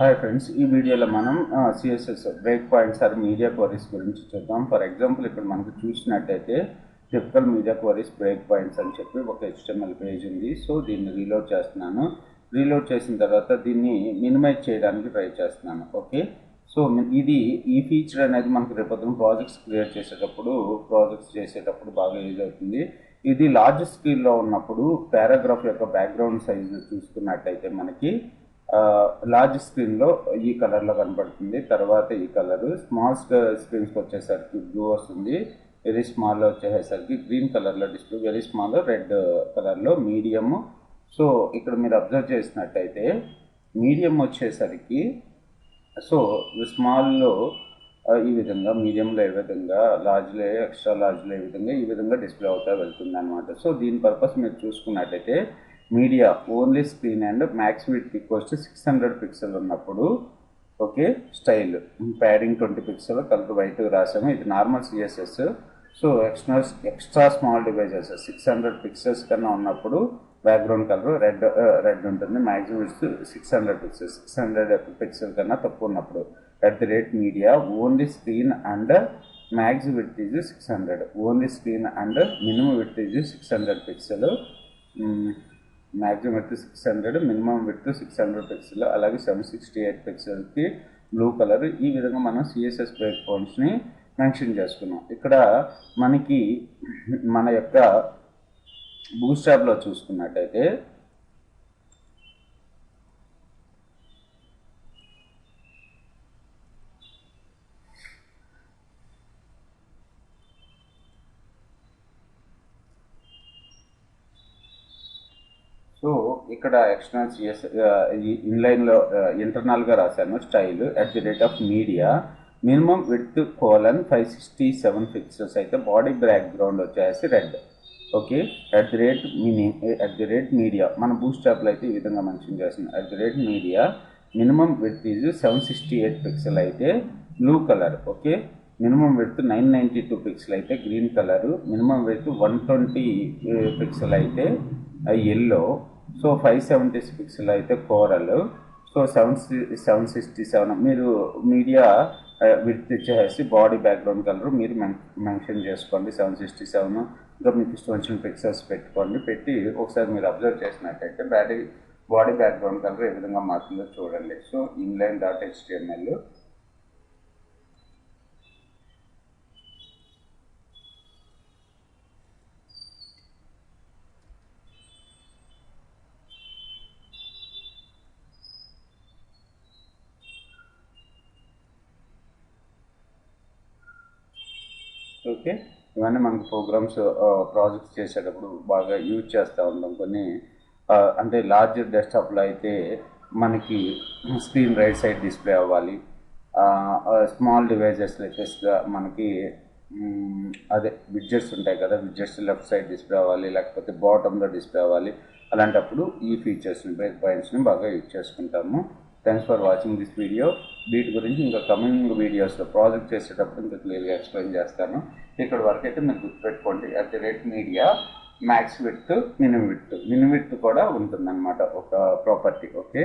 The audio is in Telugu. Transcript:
హాయ్ ఫ్రెండ్స్, ఈ వీడియోలో మనం CSS breakpoints or media queries గురించి చూద్దాం. ఫర్ ఎగ్జాంపుల్ ఇక్కడ మనకు చూసినట్టయితే typical media queries breakpoints అని చెప్పి ఒక HTML పేజ్ ఉంది. సో దీన్ని రీలోడ్ చేస్తున్నాను. రీలోడ్ చేసిన తర్వాత దీన్ని మినిమైజ్ చేయడానికి ట్రై చేస్తున్నాను. ఓకే, సో ఈ ఫీచర్ అనేది మనకు రేపొద్దున ప్రాజెక్ట్స్ క్రియేట్ చేసేటప్పుడు బాగా యూజ్ అవుతుంది. ఇది లార్జ్ స్క్రీన్లో ఉన్నప్పుడు పారాగ్రాఫ్ యొక్క బ్యాక్గ్రౌండ్ సైజు చూసుకున్నట్టయితే మనకి లార్జ్ స్క్రీన్లో ఈ కలర్లో కనబడుతుంది. తర్వాత ఈ కలరు స్మాల్ స్క్రీన్స్కి వచ్చేసరికి బ్లూ వస్తుంది. వెరీ స్మాల్లో వచ్చేసరికి గ్రీన్ కలర్లో డిస్ప్లే, వెరీ స్మాల్ రెడ్ కలర్లో మీడియము. సో ఇక్కడ మీరు అబ్జర్వ్ చేసినట్టయితే మీడియం వచ్చేసరికి సో స్మాల్లో ఈ విధంగా, మీడియంలో ఏ విధంగా, లార్జ్లో ఎక్స్ట్రా లార్జ్లో ఈ విధంగా డిస్ప్లే అవుతా వెళ్తుంది అనమాట. సో దీని పర్పస్ మీరు చూసుకున్నట్టయితే media only screen and max width equals to 600 pixel ఉన్నప్పుడు okay, style padding 20 pixel, colour white రాసాము. ఇది normal CSS. So extra small devices 600 pixels కన్నా ఉన్నప్పుడు బ్యాక్గ్రౌండ్ కలర్ రెడ్ ఉంటుంది. మ్యాక్సిమం విడ్త్ 600 పిక్సెల్ కన్నా తక్కువ ఉన్నప్పుడు @media only screen and max width is 600, only screen and minimum width is 600 pixel, maximum width 600, minimum width 600 pixel, అలాగే 768 పిక్సెల్కి బ్లూ కలర్. ఈ విధంగా మనం సిఎస్ఎస్ బ్రేక్ పాయింట్స్ని మెన్షన్ చేసుకున్నాం. ఇక్కడ మనకి మన యొక్క బూట్స్ట్రాప్లో చూసుకున్నట్టయితే సో ఇక్కడ ఎక్స్టర్నల్ సిఎస్ ఇన్లైన్లో ఇంటర్నల్గా రాశాను style @media minimum width :567 pixels అయితే బాడీ బ్యాక్గ్రౌండ్ వచ్చేసి రెడ్. ఓకే, @media మన బూట్స్ట్రాప్లో అయితే ఈ విధంగా మెన్షన్ చేస్తుంది. @media minimum width is 768 pixel అయితే blue colour. Okay, minimum width 992 pixel అయితే green colour, minimum width 120 pixel అయితే ఎల్లో, సో 576 పిక్సెల్ అయితే కోరల్, సో 767 మీరు మీడియా విడ్త్ ఇచ్చేసి బాడీ బ్యాక్గ్రౌండ్ కలర్ మీరు మెన్షన్ చేసుకోండి 767. ఇంకా మీకు ఇష్టం వచ్చిన పిక్సెల్స్ పెట్టి ఒకసారి మీరు అబ్జర్వ్ చేసినట్టయితే బాడీ బ్యాక్గ్రౌండ్ కలర్ ఏ విధంగా మారుతుందో చూడండి. సో inline.html ఓకే, ఇవన్నీ మనకు ప్రోగ్రామ్స్ ప్రాజెక్ట్స్ చేసేటప్పుడు బాగా యూజ్ చేస్తూ ఉంటాం. కొన్ని అంటే లార్జర్ డెస్క్టాప్లో అయితే మనకి స్క్రీన్ రైట్ సైడ్ డిస్ప్లే అవ్వాలి, స్మాల్ డివైజెస్ లెటెస్ట్గా మనకి అదే విడ్జెట్స్ ఉంటాయి కదా, విడ్జెట్స్ లెఫ్ట్ సైడ్ డిస్ప్లే అవ్వాలి, లేకపోతే బాటంలో డిస్ప్లే అవ్వాలి. అలాంటప్పుడు ఈ ఫీచర్స్ని బ్రేక్ పాయింట్స్ని బాగా యూజ్ చేసుకుంటాము. Thanks for watching this video. వీటి గురించి ఇంకా కమింగ్ వీడియోస్లో ప్రాజెక్ట్ చేసేటప్పుడు ఇంకా క్లియర్గా ఎక్స్ప్లెయిన్ చేస్తాను. ఇక్కడ వరకు అయితే మీరు గుర్తుపెట్టుకోండి, @media max width minimum width కూడా ఉంటుందన్నమాట ఒక ప్రాపర్టీ. ఓకే.